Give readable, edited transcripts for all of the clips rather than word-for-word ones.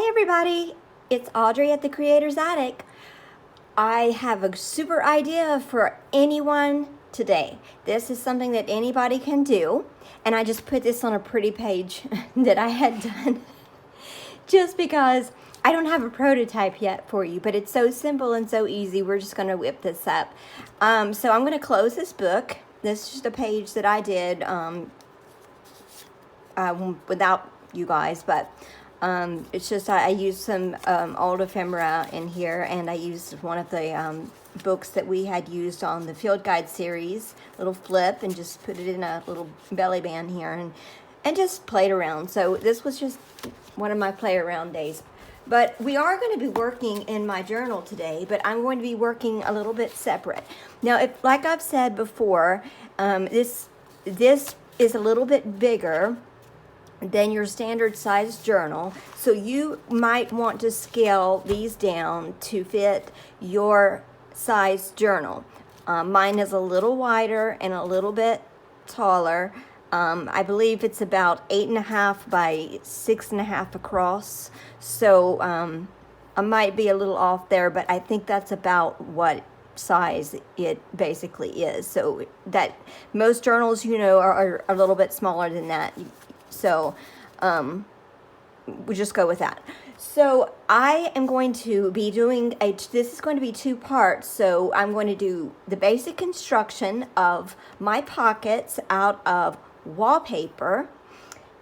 Hey everybody, it's Audrey at the Creator's Attic. I have a super idea for anyone today. This is something that anybody can do, and I just put this on a pretty page that I had done just because I don't have a prototype yet for you, but it's so simple and so easy. We're just going to whip this up. So I'm going to close this book. This is just a page that I did without you guys, but it's just I used some old ephemera in here, and I used one of the books that we had used on the field guide series, little flip, and just put it in a little belly band here and just played around. So this was just one of my play around days. But we are going to be working in my journal today, but I'm going to be working a little bit separate. Now, if, like I've said before, this is a little bit bigger than your standard size journal, so you might want to scale these down to fit your size journal. Mine is a little wider and a little bit taller. I believe it's about 8.5 by 6.5 across, so I might be a little off there, but I think that's about what size it basically is. So that most journals, you know, are a little bit smaller than that. So we just go with that. So I am going to be doing this is going to be 2 parts. So I'm going to do the basic construction of my pockets out of wallpaper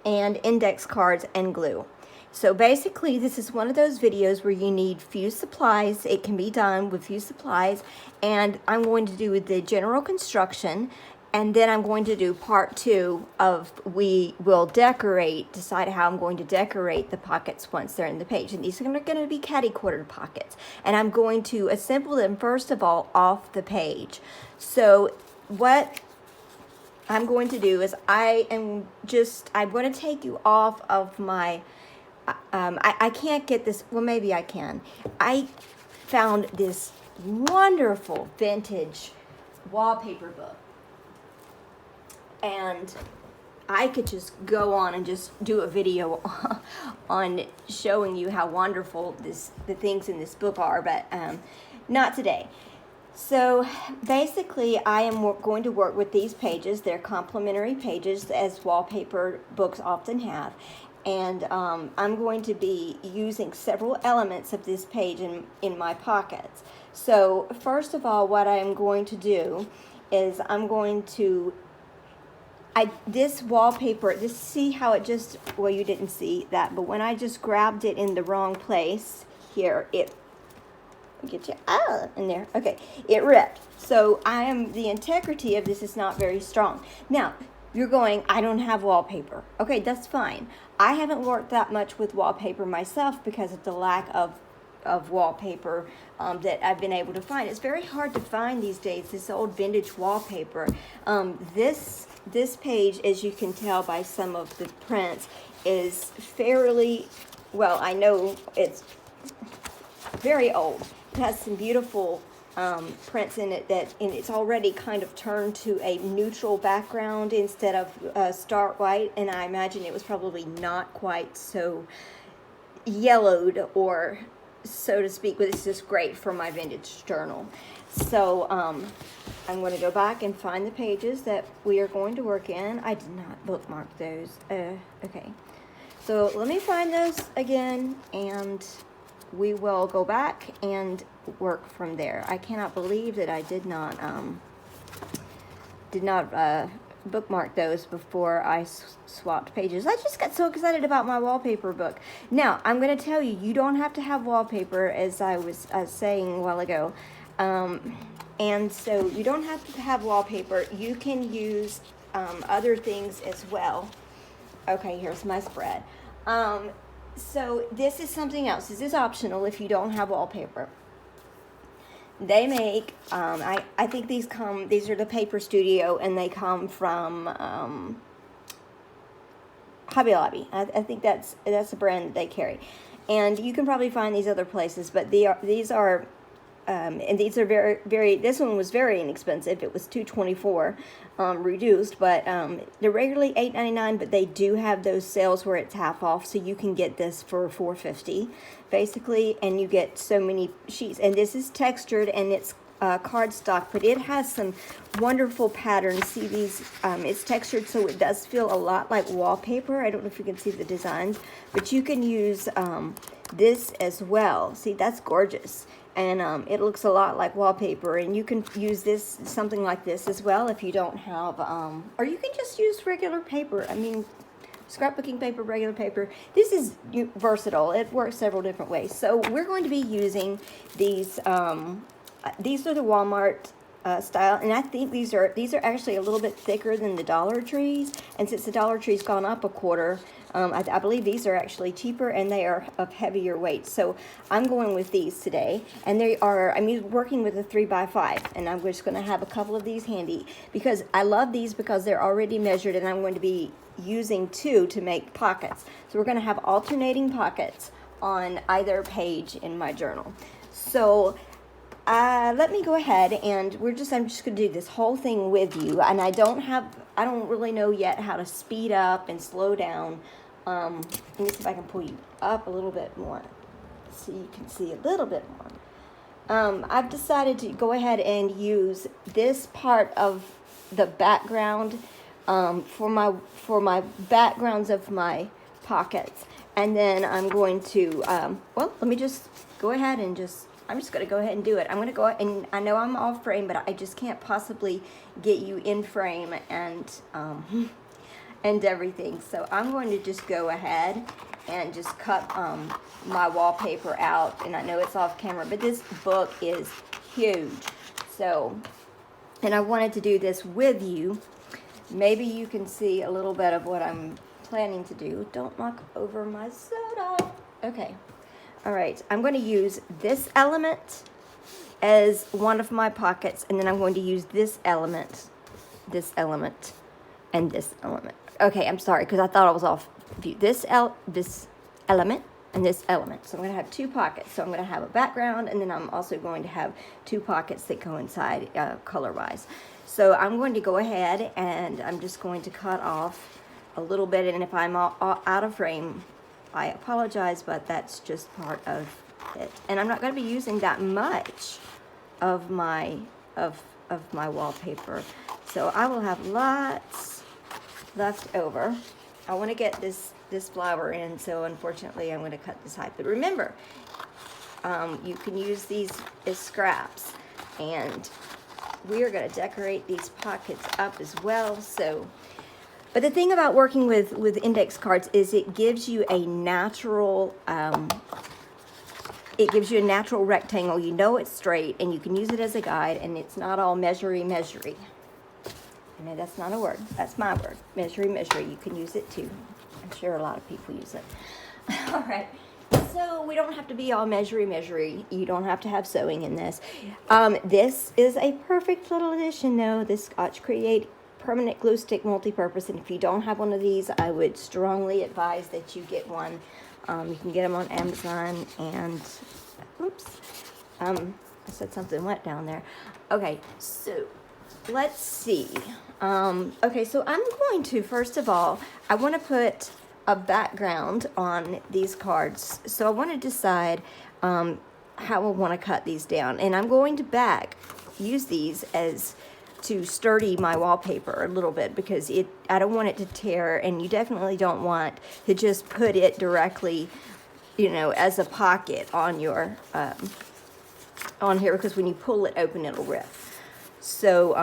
and index cards and glue. So basically, this is one of those videos where you need few supplies. It can be done with few supplies, and I'm going to do the general construction. And then I'm going to do part 2 of we will decide how I'm going to decorate the pockets once they're in the page. And these are going to be catty-cornered pockets. And I'm going to assemble them first of all off the page. So what I'm going to do is I'm going to take you off of my, I can't get this, well maybe I can. I found this wonderful vintage wallpaper book. And I could just go on and just do a video on showing you how wonderful the things in this book are, but not today. So basically, I am going to work with these pages. They're complementary pages, as wallpaper books often have. And I'm going to be using several elements of this page in my pockets. So first of all, what I'm going to do is I'm going to this wallpaper, see how it just, well, you didn't see that, but when I just grabbed it in the wrong place here, it, get you, in there, okay, it ripped. So the integrity of this is not very strong. Now, you're going, I don't have wallpaper. Okay, that's fine. I haven't worked that much with wallpaper myself because of the lack of wallpaper that I've been able to find. It's very hard to find these days, this old vintage wallpaper. This page, as you can tell by some of the prints, is fairly, well, I know it's very old. It has some beautiful prints in it and it's already kind of turned to a neutral background instead of stark white, and I imagine it was probably not quite so yellowed, or so to speak, but it's just great for my vintage journal. So I'm going to go back and find the pages that we are going to work in. I did not bookmark those. Okay, so let me find those again, and we will go back and work from there. I cannot believe that I did not bookmark those before I swapped pages. I just got so excited about my wallpaper book. Now, I'm going to tell you, you don't have to have wallpaper, as I was saying a while ago. And so you don't have to have wallpaper. You can use other things as well. Okay, here's my spread. So this is something else. This is optional if you don't have wallpaper. They make, I think these are the Paper Studio, and they come from Hobby Lobby. I think that's the brand that they carry. And you can probably find these other places, but these are and these are this one was very inexpensive. It was $2.24 reduced, but they're regularly $8.99, but they do have those sales where it's half off, so you can get this for $4.50 basically, and you get so many sheets. And this is textured and it's cardstock, but it has some wonderful patterns. See these? It's textured, so it does feel a lot like wallpaper. I don't know if you can see the designs, but you can use this as well. See, that's gorgeous, and it looks a lot like wallpaper. And you can use this, something like this as well, if you don't have, or you can just use regular paper. I mean, scrapbooking paper, regular paper. This is versatile. It works several different ways. So we're going to be using these. These are the Walmart style, and I think these are actually a little bit thicker than the Dollar Trees. And since the Dollar Tree's gone up a quarter, I believe these are actually cheaper and they are of heavier weight. So I'm going with these today, and I'm working with a 3x5, and I'm just going to have a couple of these handy because I love these because they're already measured, and I'm going to be using 2 to make pockets. So we're going to have alternating pockets on either page in my journal. So let me go ahead, and I'm just going to do this whole thing with you. And I don't really know yet how to speed up and slow down. Let me see if I can pull you up a little bit more so you can see a little bit more. I've decided to go ahead and use this part of the background for my backgrounds of my pockets. And then I'm going to, let me just go ahead and I'm just going to go ahead and do it. I'm going to go, and I know I'm off frame, but I just can't possibly get you in frame and everything. So I'm going to just go ahead and just cut my wallpaper out. And I know it's off camera, but this book is huge. So, and I wanted to do this with you. Maybe you can see a little bit of what I'm planning to do. Don't knock over my soda. Okay. All right, I'm going to use this element as one of my pockets, and then I'm going to use this element, and this element. Okay, I'm sorry, because I thought I was off view. This element and this element. So I'm going to have 2 pockets. So I'm going to have a background, and then I'm also going to have 2 pockets that coincide color-wise. So I'm going to go ahead, and I'm just going to cut off a little bit, and if I'm out of frame, I apologize, but that's just part of it. And I'm not going to be using that much of my wallpaper. So I will have lots left over. I want to get this flower in, so unfortunately I'm going to cut this height. But remember, you can use these as scraps, and we are going to decorate these pockets up as well. So. But the thing about working with index cards is it gives you a natural rectangle. You know it's straight, and you can use it as a guide, and it's not all measury. I know that's not a word. That's my word. Measury. You can use it too. I'm sure a lot of people use it. All right. So we don't have to be all measury. You don't have to have sewing in this. This is a perfect little addition, though. This Scotch Create permanent glue stick multi-purpose, and if you don't have one of these, I would strongly advise that you get one. You can get them on Amazon, and oops, I said something wet down there. Okay, so let's see. Okay, so I'm going to, first of all, I want to put a background on these cards. So I want to decide how I want to cut these down, and I'm going to use these as to sturdy my wallpaper a little bit, because I don't want it to tear, and you definitely don't want to just put it directly, as a pocket on your on here, because when you pull it open, it'll rip. So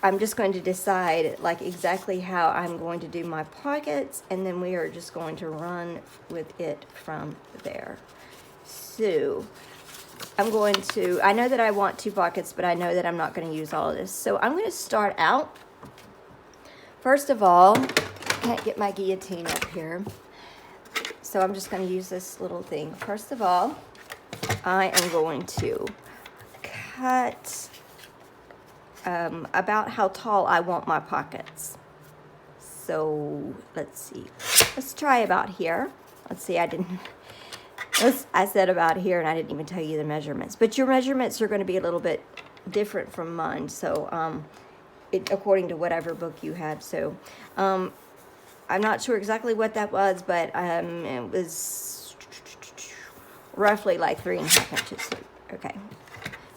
I'm just going to decide exactly how I'm going to do my pockets, and then we are just going to run with it from there. So I know that I want 2 pockets, but I know that I'm not going to use all of this. So I'm going to start out. First of all, I can't get my guillotine up here. So I'm just going to use this little thing. First of all, I am going to cut about how tall I want my pockets. So let's see. Let's try about here. Let's see, I didn't. I said about here, and I didn't even tell you the measurements. But your measurements are going to be a little bit different from mine. So according to whatever book you have. So I'm not sure exactly what that was, but it was roughly like 3.5 inches. Okay.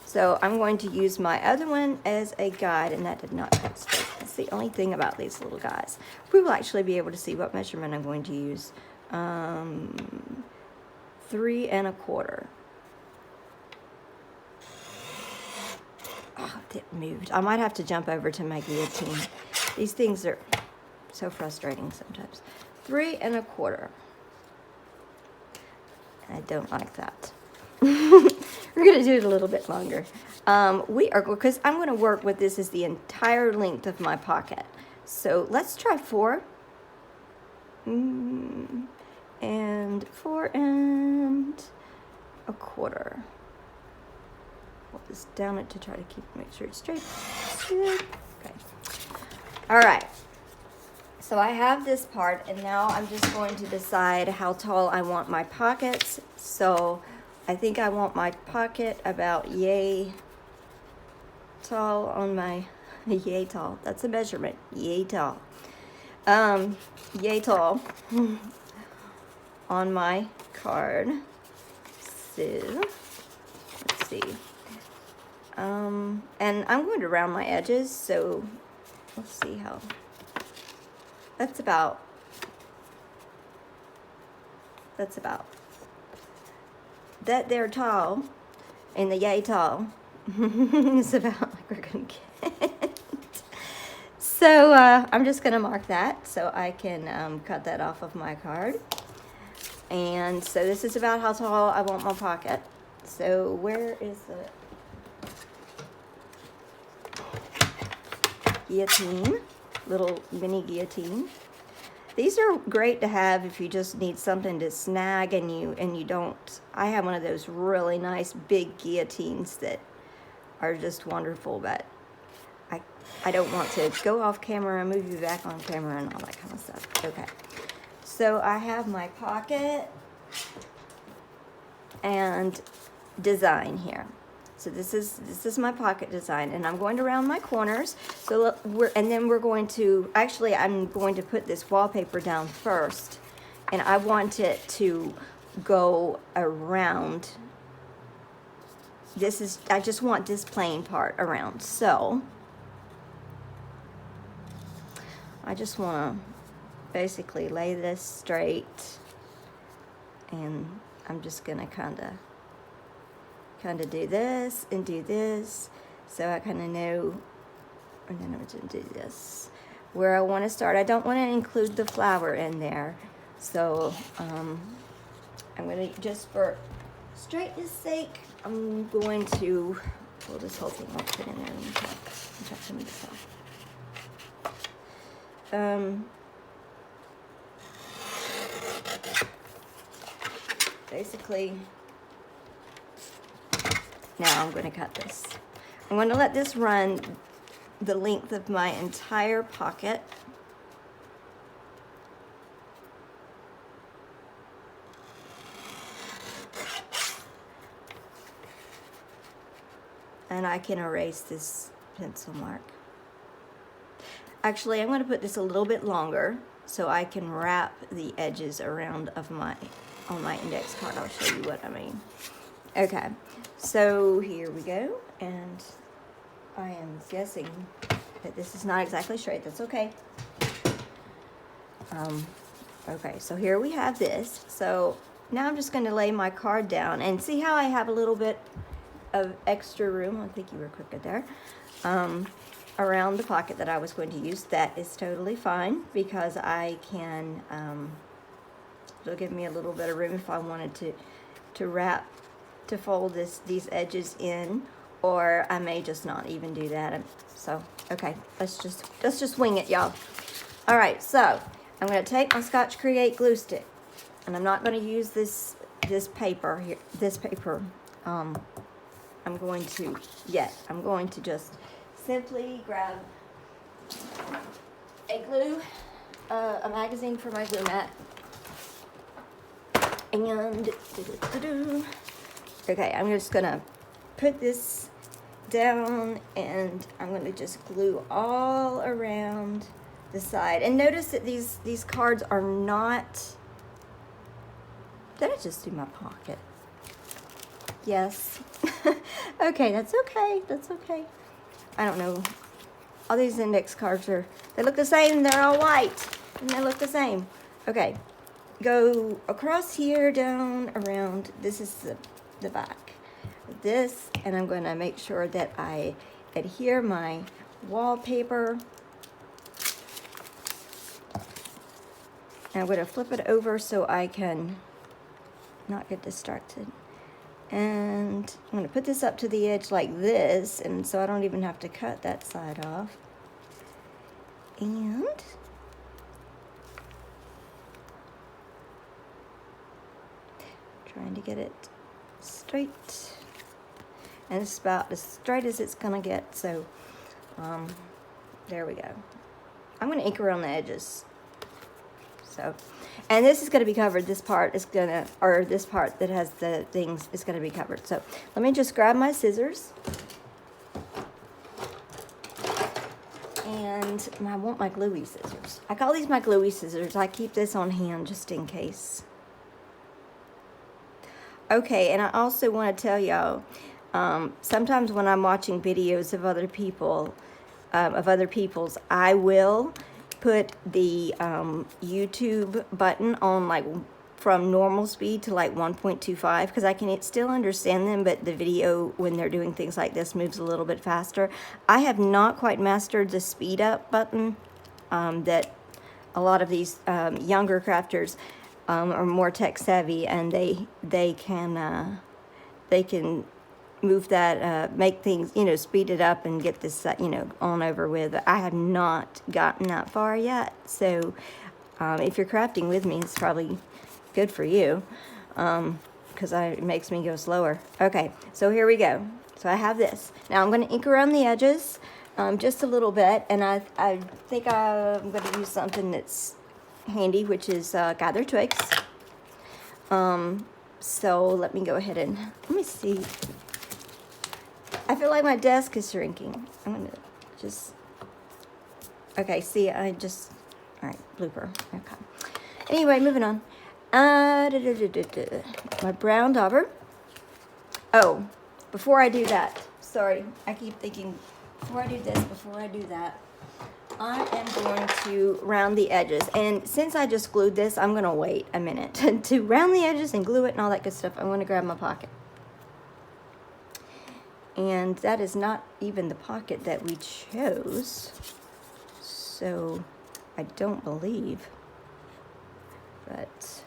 So I'm going to use my other one as a guide, and that did not cut straight. That's the only thing about these little guys. We will actually be able to see what measurement I'm going to use. 3.25. Oh, it moved. I might have to jump over to my guillotine. These things are so frustrating sometimes. 3.25. I don't like that. We're going to do it a little bit longer. Because I'm going to work with this as the entire length of my pocket. So let's try 4. And 4.25. Hold this down to try to make sure it's straight. Okay. All right. So I have this part, and now I'm just going to decide how tall I want my pockets. So I think I want my pocket about yay tall on my, yay tall, that's a measurement, yay tall. Yay tall on my card. So, let's see. And I'm going to round my edges, so let's see how, that's about that there tall, and the yay tall is about like we're gonna get. So I'm just gonna mark that so I can cut that off of my card. And so this is about how tall I want my pocket. So where is the guillotine? Little mini guillotine. These are great to have if you just need something to snag and you don't. I have one of those really nice big guillotines that are just wonderful, but I don't want to go off camera and move you back on camera and all that kind of stuff. Okay, so I have my pocket and design here. So this is my pocket design, and I'm going to round my corners. So we're going to, actually I'm going to put this wallpaper down first, and I want it to go around. I just want this plain part around. So I just want to basically lay this straight, and I'm just going to kind of do this and do this, so I kind of know, and then I'm going to do this where I want to start. I don't want to include the flower in there, so I'm going to, just for straightness sake, I'm going to pull this whole thing off, put in there, and try to move this off. Basically, now I'm going to cut this. I'm going to let this run the length of my entire pocket. And I can erase this pencil mark. Actually, I'm going to put this a little bit longer so I can wrap the edges around of on my index card. I'll show you what I mean. Okay, so here we go, and I am guessing that this is not exactly straight. That's okay. Okay, so here we have this. So now I'm just going to lay my card down, and see how I have a little bit of extra room. I think you were crooked there. Around the pocket that I was going to use. That is totally fine, because I can, it'll give me a little bit of room if I wanted to fold these edges in, or I may just not even do that. So, okay, let's just wing it, y'all. All right, so I'm going to take my Scotch Create glue stick, and I'm not going to use this paper here. I'm going to just simply grab a magazine for my glue mat, And, okay, I'm just gonna put this down and I'm gonna just glue all around the side. And notice that these cards are not, did I just do my pocket? Yes. Okay, that's okay, that's okay. I don't know. All these index cards they look the same, they're all white, and they look the same. Okay, go across here, down, around. This is the back. This, and I'm going to make sure that I adhere my wallpaper. And I'm going to flip it over so I can not get distracted. And I'm going to put this up to the edge like this, and so I don't even have to cut that side off. And trying to get it straight. And it's about as straight as it's going to get, so there we go. I'm going to ink around the edges. So, and this is going to be covered. This part is going to, or this part that has the things is going to be covered. So let me just grab my scissors. And I want my gluey scissors. I call these my gluey scissors. I keep this on hand just in case. Okay, and I also want to tell y'all, sometimes when I'm watching videos of other people, I will put the YouTube button on like from normal speed to like 1.25 because I can still understand them, but the video when they're doing things like this moves a little bit faster. I have not quite mastered the speed up button that a lot of these younger crafters are more tech savvy, and they can move that, make things, speed it up and get this, on over with. I have not gotten that far yet. So if you're crafting with me, it's probably good for you because it makes me go slower. Okay, so here we go. So I have this. Now I'm going to ink around the edges just a little bit, and I think I'm going to use something that's handy, which is gather twigs. So let me go ahead and, let me see. I feel like my desk is shrinking. I'm going to just, okay, see, all right, blooper. Okay. Anyway, moving on. My brown dauber. Oh, before I do that, sorry, I keep thinking, before I do this, before I do that, I am going to round the edges. And since I just glued this, I'm going to wait a minute to round the edges and glue it and all that good stuff. I'm going to grab my pocket. And that is not even the pocket that we chose. So I don't believe. But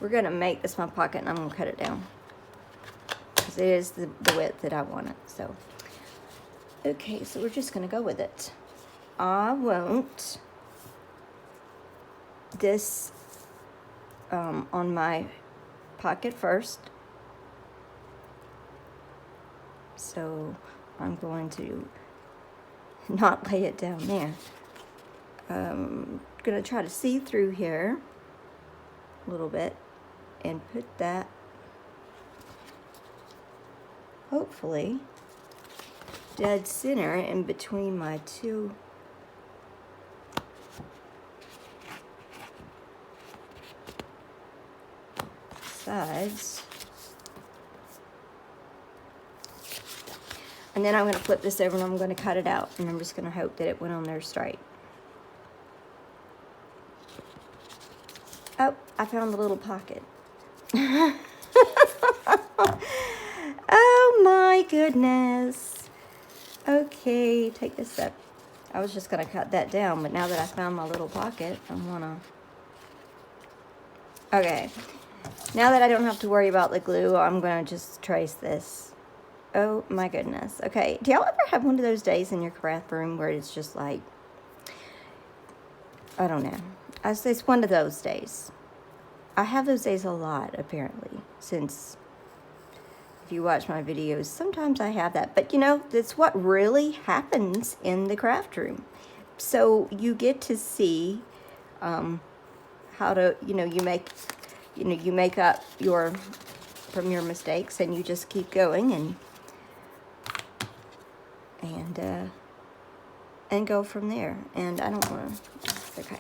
we're going to make this my pocket, and I'm going to cut it down. Because it is the width that I want it. So, okay, so we're just going to go with it. I want this on my pocket first. So I'm going to not lay it down there. I'm going to try to see through here a little bit and put that, hopefully, dead center in between my two sides. And then I'm going to flip this over and I'm going to cut it out, and I'm just going to hope that it went on there straight. Oh, I found the little pocket. Oh my goodness. Okay, take this up. I was just going to cut that down, but now that I found my little pocket, I'm going to... Okay, now that I don't have to worry about the glue, I'm going to just trace this. Oh my goodness. Okay, do y'all ever have one of those days in your craft room where it's just like, I don't know. It's one of those days. I have those days a lot, apparently, since if you watch my videos, sometimes I have that. But, that's what really happens in the craft room. So you get to see how to, you make you know, you make up from your mistakes, and you just keep going and go from there. And I don't want to, okay.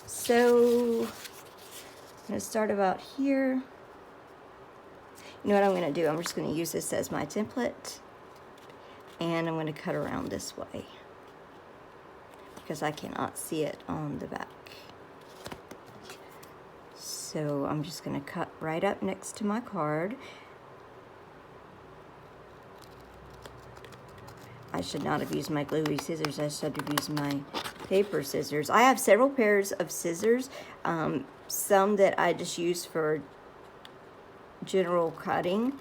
So I'm going to start about here. You know what I'm going to do? I'm just going to use this as my template, and I'm going to cut around this way because I cannot see it on the back. So I'm just going to cut right up next to my card. I should not have used my gluey scissors. I should have used my paper scissors. I have several pairs of scissors, some that I just use for general cutting,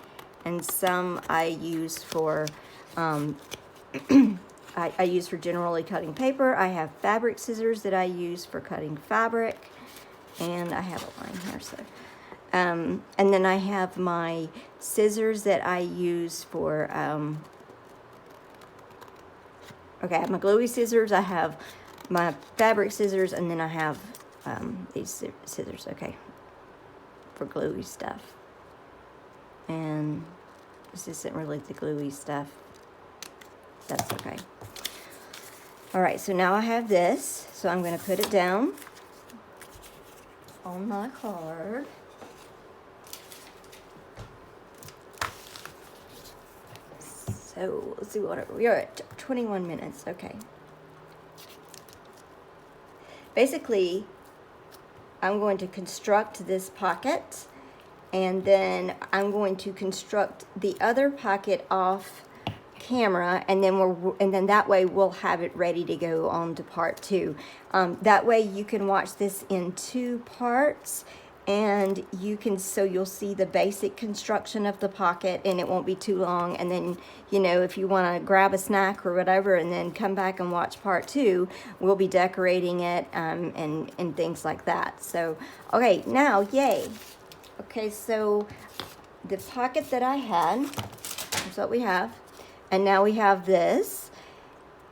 and some I use for I use for generally cutting paper. I have fabric scissors that I use for cutting fabric, and I have a line here. So, and then I have my scissors that I use for. Okay, I have my gluey scissors. I have my fabric scissors, and then I have these scissors. Okay, for gluey stuff. And this isn't really the gluey stuff. That's okay. All right, so now I have this. So I'm going to put it down on my card. So let's see what we are at 21 minutes. Okay. Basically, I'm going to construct this pocket, and then I'm going to construct the other pocket off camera, and then that way we'll have it ready to go on to part 2. That way you can watch this in 2 parts, and you'll see the basic construction of the pocket, and it won't be too long. And then, you know, if you want to grab a snack or whatever and then come back and watch part 2, we'll be decorating it and things like that. So okay, now yay. Okay, so the pocket that I had, that's what we have. And now we have this,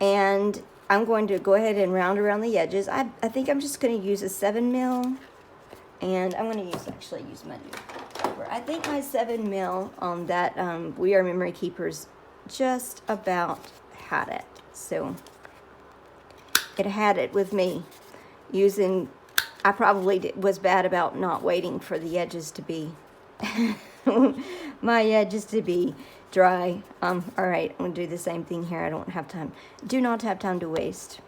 and I'm going to go ahead and round around the edges. I think I'm just going to use a 7 mil, and I'm going to actually use my new paper. I think my 7 mil on that We Are Memory Keepers just about had it. So it had it with me using, I probably was bad about not waiting for the edges to be, my edges to be dry. All right, I'm gonna do the same thing here. I don't have time. Do not have time to waste.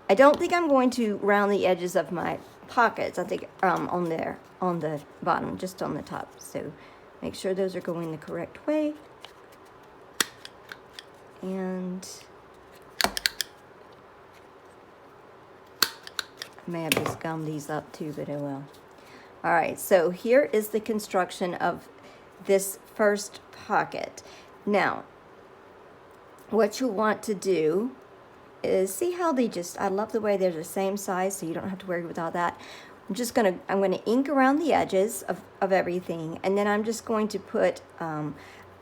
I don't think I'm going to round the edges of my pockets. I think on the bottom, just on the top. So make sure those are going the correct way. And I may have just gummed these up too, but oh well. All right, so here is the construction of this first pocket. Now, what you want to do is see how I love the way they're the same size, so you don't have to worry about that. I'm going to ink around the edges of everything, and then I'm just going to put a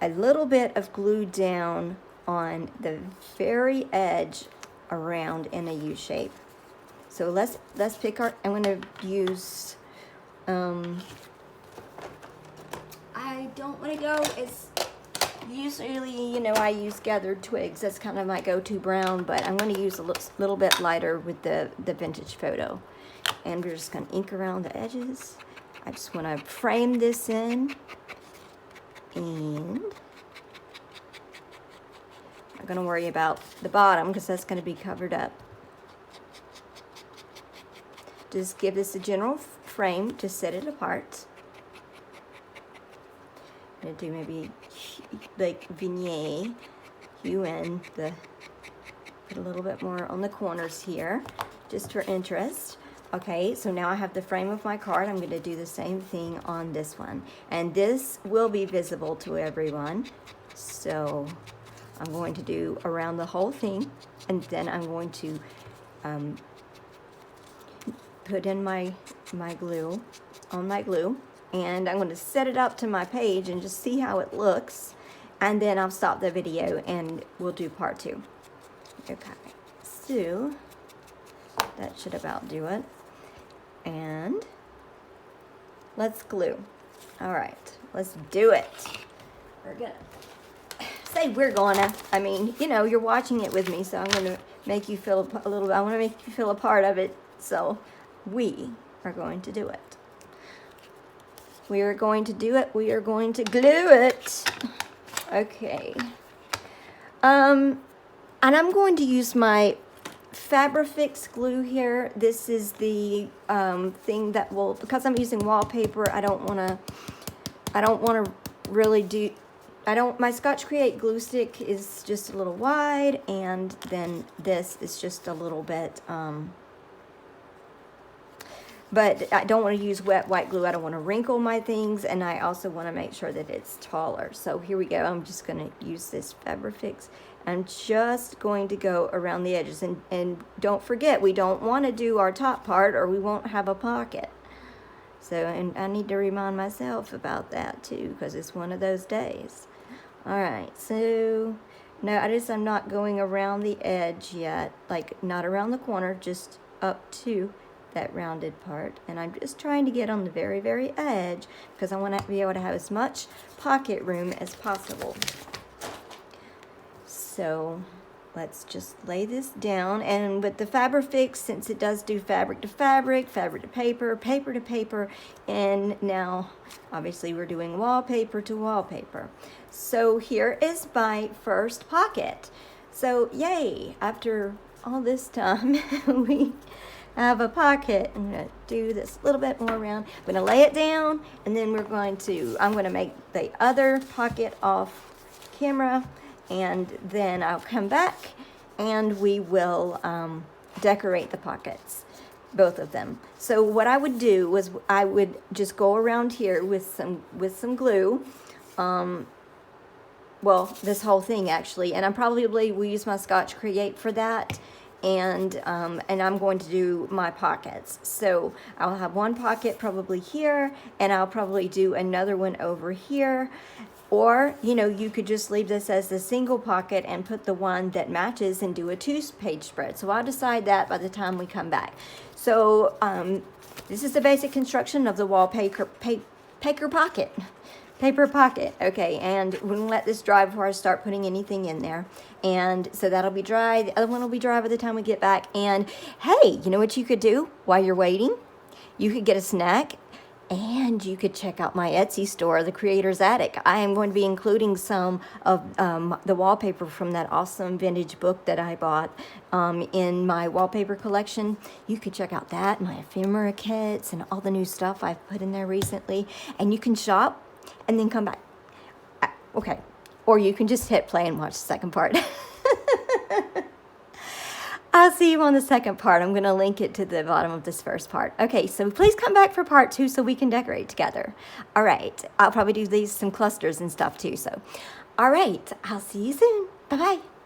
little bit of glue down on the very edge around in a U shape. So let's pick I'm going to use, I don't want to go, it's usually, you know, I use gathered twigs. That's kind of my go-to brown, but I'm going to use a little bit lighter with the vintage photo. And we're just going to ink around the edges. I just want to frame this in. And I'm not going to worry about the bottom because that's going to be covered up. Just give this a general frame to set it apart. I'm going to do maybe like vignette, hue in put a little bit more on the corners here, just for interest. Okay, so now I have the frame of my card. I'm going to do the same thing on this one. And this will be visible to everyone. So I'm going to do around the whole thing, and then I'm going to put in my glue, and I'm going to set it up to my page and just see how it looks, and then I'll stop the video and we'll do part 2. Okay, so that should about do it. And let's glue. All right, let's do it. We're gonna say we're gonna. I mean, you know, you're watching it with me, so I'm gonna make you feel a little. I want to make you feel a part of it. So we are going to do it. We are going to do it. We are going to glue it. Okay. And I'm going to use my Fabrifix glue here. This is the thing that will, because I'm using wallpaper, I don't want to really do, my Scotch Create glue stick is just a little wide, and then this is just a little bit, but I don't want to use wet white glue. I don't want to wrinkle my things, and I also want to make sure that it's taller. So here we go. I'm just going to use this Fabrifix. I'm just going to go around the edges, and don't forget, we don't want to do our top part or we won't have a pocket. So, and I need to remind myself about that too, because it's one of those days. All right, so notice I'm not going around the edge yet, like not around the corner, just up to that rounded part, and I'm just trying to get on the very, very edge because I want to be able to have as much pocket room as possible. So let's just lay this down, and with the Fabrifix, since it does do fabric to fabric, fabric to paper, paper to paper, and now obviously we're doing wallpaper to wallpaper. So here is my first pocket. So yay, after all this time we have a pocket. I'm going to do this a little bit more around. I'm going to lay it down, and then I'm going to make the other pocket off camera, and then I'll come back and we will decorate the pockets, both of them. So what I would do was I would just go around here with some glue, well, this whole thing actually, and I probably will use my Scotch Create for that. And I'm going to do my pockets. So I'll have one pocket probably here, and I'll probably do another one over here. Or, you know, you could just leave this as the single pocket and put the one that matches and do a 2-page spread. So I'll decide that by the time we come back. So this is the basic construction of the wallpaper pocket. Paper pocket. Okay, and we're going to let this dry before I start putting anything in there. And so that'll be dry. The other one will be dry by the time we get back. And hey, you know what you could do while you're waiting? You could get a snack, and you could check out my Etsy store, The Creator's Attic. I am going to be including some of the wallpaper from that awesome vintage book that I bought in my wallpaper collection. You could check out that, my ephemera kits, and all the new stuff I've put in there recently. And you can shop and then come back. Okay. Or you can just hit play and watch the second part. I'll see you on the second part. I'm going to link it to the bottom of this first part. Okay, so please come back for part 2 so we can decorate together. All right. I'll probably do some clusters and stuff too. So, all right. I'll see you soon. Bye-bye.